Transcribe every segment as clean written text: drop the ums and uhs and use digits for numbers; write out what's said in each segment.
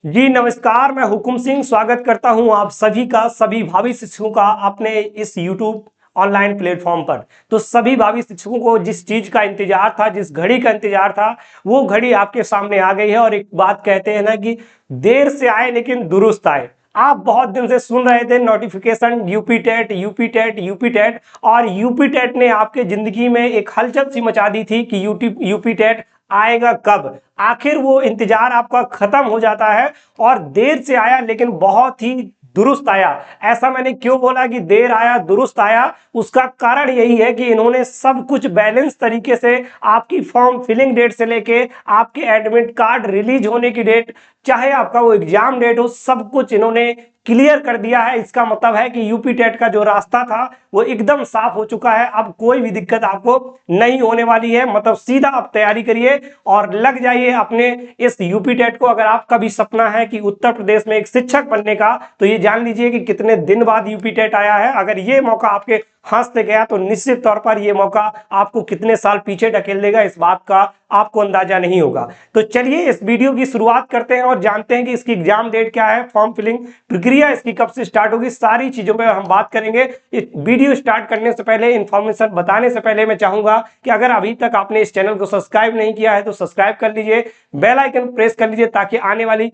जी नमस्कार, मैं हुकुम सिंह स्वागत करता हूं आप सभी का, सभी भावी शिक्षकों का अपने इस YouTube ऑनलाइन प्लेटफॉर्म पर। तो सभी भावी शिक्षकों को जिस चीज का इंतजार था, जिस घड़ी का इंतजार था, वो घड़ी आपके सामने आ गई है। और एक बात कहते हैं ना कि देर से आए लेकिन दुरुस्त आए। आप बहुत दिन से सुन रहे थे notification UP TET UP TET UP TET, और यूपी टेट ने आपके जिंदगी में एक हलचल सी मचा दी थी कि यूपी टेट आएगा कब। आखिर वो इंतजार आपका खत्म हो जाता है, और देर से आया लेकिन बहुत ही दुरुस्त आया। ऐसा मैंने क्यों बोला कि देर आया दुरुस्त आया, उसका कारण यही है कि इन्होंने सब कुछ बैलेंस तरीके से आपकी फॉर्म फिलिंग डेट से लेके आपके एडमिट कार्ड रिलीज होने की डेट, चाहे आपका वो एग्जाम डेट हो, सब कुछ इन्होंने क्लियर कर दिया है। इसका मतलब है कि यूपी टेट का जो रास्ता था वो एकदम साफ हो चुका है। अब कोई भी दिक्कत आपको नहीं होने वाली है। मतलब सीधा आप तैयारी करिए और लग जाइए अपने इस यूपी टेट को। अगर आपका भी सपना है कि उत्तर प्रदेश में एक शिक्षक बनने का, तो ये जान लीजिए कि कितने दिन बाद यूपी टेट आया है। अगर ये मौका आपके हाथ से गया तो निश्चित तौर पर ये मौका आपको कितने साल पीछे ढकेल देगा, इस बात का आपको अंदाजा नहीं होगा। तो चलिए इस वीडियो की शुरुआत करते हैं और जानते हैं कि इसकी एग्जाम डेट क्या है, फॉर्म फिलिंग प्रक्रिया इसकी कब से स्टार्ट होगी, सारी चीजों पे हम बात करेंगे। इस वीडियो स्टार्ट करने से पहले, इंफॉर्मेशन बताने से पहले, मैं चाहूंगा कि अगर अभी तक आपने इस चैनल को सब्सक्राइब नहीं किया है तो सब्सक्राइब कर लीजिए, बेल आइकन प्रेस कर लीजिए, ताकि आने वाली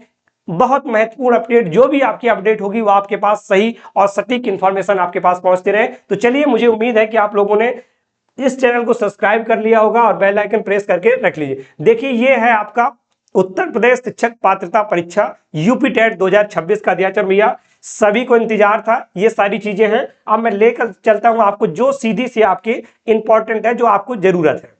बहुत महत्वपूर्ण अपडेट, जो भी आपकी अपडेट होगी, वो आपके पास सही और सटीक इंफॉर्मेशन आपके पास पहुंचते रहे। तो चलिए, मुझे उम्मीद है कि आप लोगों ने इस चैनल को सब्सक्राइब कर लिया होगा और बेल आइकन प्रेस करके रख लीजिए। देखिए, ये है आपका उत्तर प्रदेश शिक्षक पात्रता परीक्षा यूपी टेट 2026 का अध्याचन भैया। सभी को इंतजार था, ये सारी चीजें हैं। अब मैं लेकर चलता हूं आपको जो सीधी सी आपकी इंपॉर्टेंट है, जो आपको जरूरत है।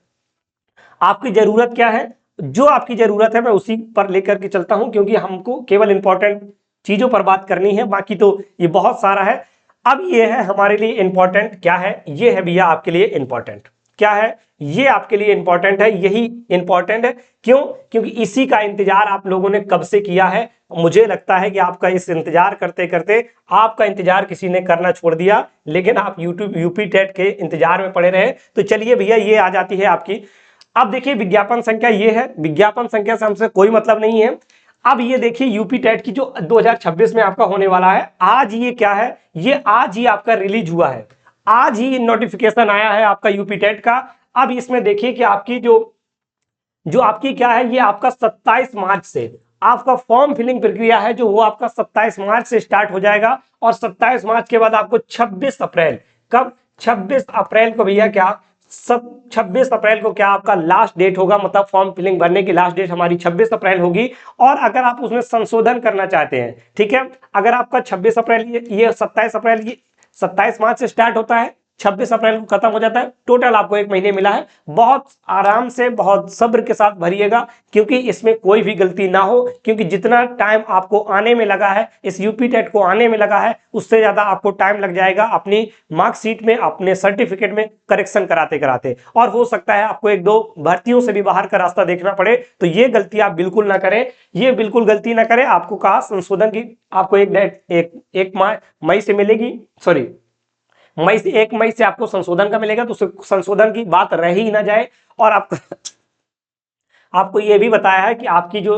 आपकी जरूरत क्या है, जो आपकी जरूरत है मैं उसी पर लेकर के चलता हूं, क्योंकि हमको केवल इंपॉर्टेंट चीजों पर बात करनी है, बाकी तो ये बहुत सारा है। अब ये है हमारे लिए इंपॉर्टेंट क्या है, ये है भैया आपके लिए इंपॉर्टेंट क्या है, ये आपके लिए इंपॉर्टेंट है, यही इंपॉर्टेंट है। क्यों? क्योंकि इसी का इंतजार आप लोगों ने कब से किया है। मुझे लगता है कि आपका इस इंतजार करते करते आपका इंतजार किसी ने करना छोड़ दिया, लेकिन आप यूपी टेट के इंतजार में पड़े रहे। तो चलिए भैया, ये आ जाती है आपकी। अब देखिए, विज्ञापन संख्या ये है, विज्ञापन संख्या से हमसे कोई मतलब नहीं है। अब ये देखिए, यूपी टेट की जो 2026 में आपका होने वाला है, आज ये क्या है, ये आज ही आपका रिलीज हुआ है, आज ही नोटिफिकेशन आया है आपका यूपी टेट का। अब इसमें देखिए कि आपकी जो जो आपकी क्या है, ये आपका 27 मार्च से आपका फॉर्म फिलिंग प्रक्रिया है, जो वो आपका 27 मार्च से स्टार्ट हो जाएगा। और 27 मार्च के बाद आपको 26 अप्रैल, कब, 26 अप्रैल को भैया क्या, सब 26 अप्रैल को क्या आपका लास्ट डेट होगा। मतलब फॉर्म फिलिंग भरने की लास्ट डेट हमारी 26 अप्रैल होगी। और अगर आप उसमें संशोधन करना चाहते हैं, ठीक है, अगर आपका 26 अप्रैल, ये 27 अप्रैल, ये 27 मार्च से स्टार्ट होता है, 26 अप्रैल को खत्म हो जाता है, टोटल आपको 1 महीने मिला है। बहुत आराम से, बहुत सब्र के साथ भरिएगा, क्योंकि इसमें कोई भी गलती ना हो। क्योंकि जितना टाइम आपको आने में लगा है, इस यूपी टेट को आने में लगा है, उससे ज्यादा आपको टाइम लग जाएगा अपनी मार्कशीट में, अपने सर्टिफिकेट में करेक्शन कराते कराते। और हो सकता है आपको 1-2 भर्तियों से भी बाहर का रास्ता देखना पड़े। तो ये गलती आप बिल्कुल ना करें, ये बिल्कुल गलती ना करें। आपको कहा संशोधन की आपको एक मई से मिलेगी, सॉरी, एक मई से आपको संशोधन का मिलेगा। तो संशोधन की बात रह ही ना जाए। और आपको यह भी बताया है कि आपकी जो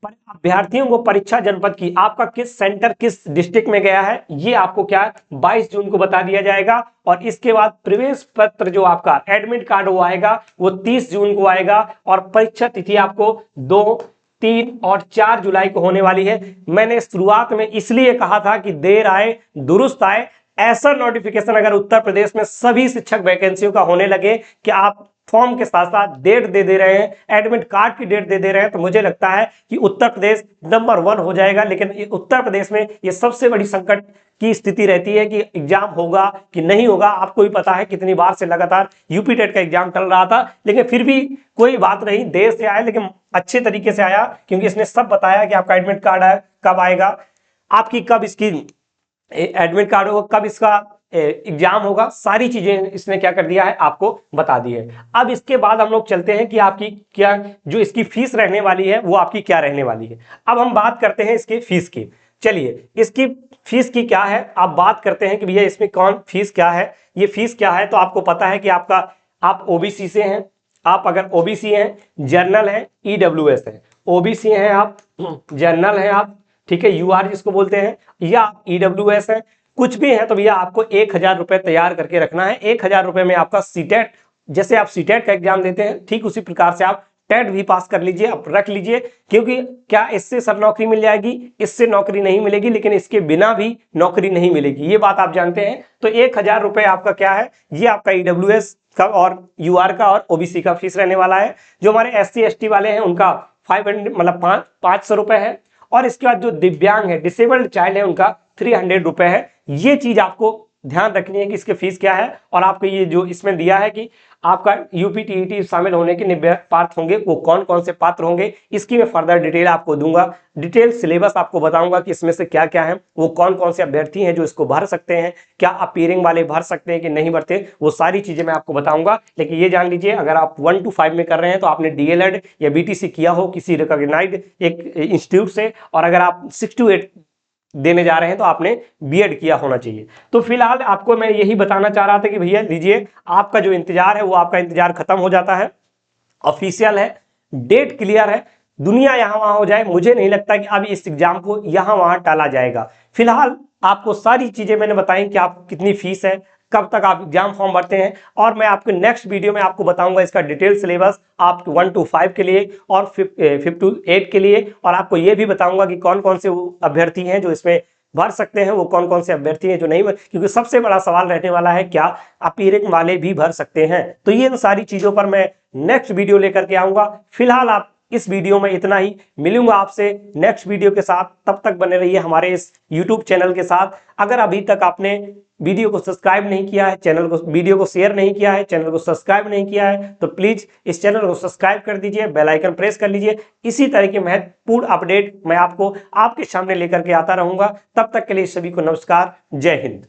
अभ्यर्थियों को परीक्षा जनपद की, आपका किस सेंटर, किस डिस्ट्रिक्ट में गया है, ये आपको क्या 22 जून को बता दिया जाएगा। और इसके बाद प्रवेश पत्र, जो आपका एडमिट कार्ड वो आएगा, वो 30 जून को आएगा। और परीक्षा तिथि आपको 2, 3 और 4 जुलाई को होने वाली है। मैंने शुरुआत में इसलिए कहा था कि देर आए दुरुस्त आए। ऐसा नोटिफिकेशन अगर उत्तर प्रदेश में सभी शिक्षक वैकेंसियों का होने लगे कि आप फॉर्म के साथ साथ डेट दे रहे हैं, एडमिट कार्ड की डेट दे रहे हैं, तो मुझे लगता है कि उत्तर प्रदेश नंबर 1 हो जाएगा। लेकिन उत्तर प्रदेश में ये सबसे बड़ी संकट की स्थिति रहती है कि एग्जाम होगा कि नहीं होगा। आपको भी पता है कितनी बार से लगातार यूपी टेट का एग्जाम चल रहा था, लेकिन फिर भी कोई बात नहीं, देर से आया लेकिन अच्छे तरीके से आया, क्योंकि इसने सब बताया कि आपका एडमिट कार्ड है कब आएगा, आपकी कब इसकी एडमिट कार्ड होगा, कब इसका एग्जाम होगा, सारी चीजें इसने क्या कर दिया है, आपको बता दी है। अब इसके बाद हम लोग चलते हैं कि आपकी क्या, जो इसकी फीस रहने वाली है, वो आपकी क्या रहने वाली है। अब हम बात करते हैं इसकी फीस की। चलिए, इसकी फीस की क्या है, आप बात करते हैं कि भैया इसमें कौन फीस क्या है, ये फीस क्या है। तो आपको पता है कि आप ओबीसी से हैं, आप अगर ओबीसी हैं, जर्नल हैं, ईडब्ल्यूएस है, ओबीसी हैं आप, जनरल हैं आप, ठीक है, यूआर जिसको बोलते हैं, या ईडब्ल्यूएस है, कुछ भी है, तो भैया आपको 1000 रुपए तैयार करके रखना है। 1000 रुपए में आपका सीटेट, जैसे आप सीटेट का एग्जाम देते हैं ठीक उसी प्रकार से आप टेट भी पास कर लीजिए, आप रख लीजिए, क्योंकि क्या इससे सर नौकरी मिल जाएगी? इससे नौकरी नहीं मिलेगी, लेकिन इसके बिना भी नौकरी नहीं मिलेगी, ये बात आप जानते हैं। तो 1000 रुपए आपका क्या है, ये आपका ईडब्ल्यूएस का और यूआर का और ओबीसी का फीस रहने वाला है। जो हमारे एससी एसटी वाले हैं उनका 500 मतलब 500 रुपए है, और इसके बाद जो दिव्यांग है, डिसेबल्ड चाइल्ड है, उनका 300 रुपए है। ये चीज आपको ध्यान रखनी है कि इसके फीस क्या है, और आपको ये जो इसमें दिया है कि आपका यूपीटीईटी शामिल होने के 90 पात्र होंगे, वो कौन कौन से पात्र होंगे, इसकी मैं फर्दर डिटेल आपको दूंगा। डिटेल सिलेबस आपको बताऊंगा कि इसमें से क्या क्या है, वो कौन कौन से अभ्यर्थी हैं जो इसको भर सकते हैं, क्या अपीयरिंग वाले भर सकते हैं कि नहीं भरते, वो सारी चीजें मैं आपको बताऊंगा। लेकिन ये जान लीजिए, अगर आप 1 to 5 में कर रहे हैं तो आपने डीएलएड या बीटीसी किया हो किसी रिकॉग्नाइज्ड एक इंस्टीट्यूट से, और अगर आप 6 to 8 देने जा रहे हैं तो आपने बीएड किया होना चाहिए। तो फिलहाल आपको मैं यही बताना चाह रहा था कि भैया लीजिए, आपका जो इंतजार है वो आपका इंतजार खत्म हो जाता है, ऑफिशियल है, डेट क्लियर है, दुनिया यहां वहां हो जाए, मुझे नहीं लगता कि अब इस एग्जाम को यहां वहां टाला जाएगा। फिलहाल आपको सारी चीजें मैंने बताई कि आप कितनी फीस है, कब तक आप एग्जाम फॉर्म भरते हैं, और मैं आपके नेक्स्ट वीडियो में आपको बताऊंगा इसका डिटेल सिलेबस आप 1 to 5 के लिए और 5 to 8 के लिए, और आपको ये भी बताऊंगा कि कौन कौन से अभ्यर्थी हैं जो इसमें भर सकते हैं, वो कौन कौन से अभ्यर्थी हैं जो नहीं भर, क्योंकि सबसे बड़ा सवाल रहने वाला है क्या अपीयरिंग वाले भी भर सकते हैं। तो ये इन सारी चीजों पर मैं नेक्स्ट वीडियो लेकर के आऊंगा। फिलहाल आप इस वीडियो में इतना ही, मिलूंगा आपसे नेक्स्ट वीडियो के साथ, तब तक बने रहिए हमारे इस यूट्यूब चैनल के साथ। अगर अभी तक आपने वीडियो को सब्सक्राइब नहीं किया है, चैनल को, वीडियो को शेयर नहीं किया है, चैनल को सब्सक्राइब नहीं किया है, तो प्लीज इस चैनल को सब्सक्राइब कर दीजिए, बेल आइकन प्रेस कर लीजिए। इसी तरह की महत्वपूर्ण अपडेट मैं आपको आपके सामने लेकर के आता रहूंगा। तब तक के लिए सभी को नमस्कार, जय हिंद।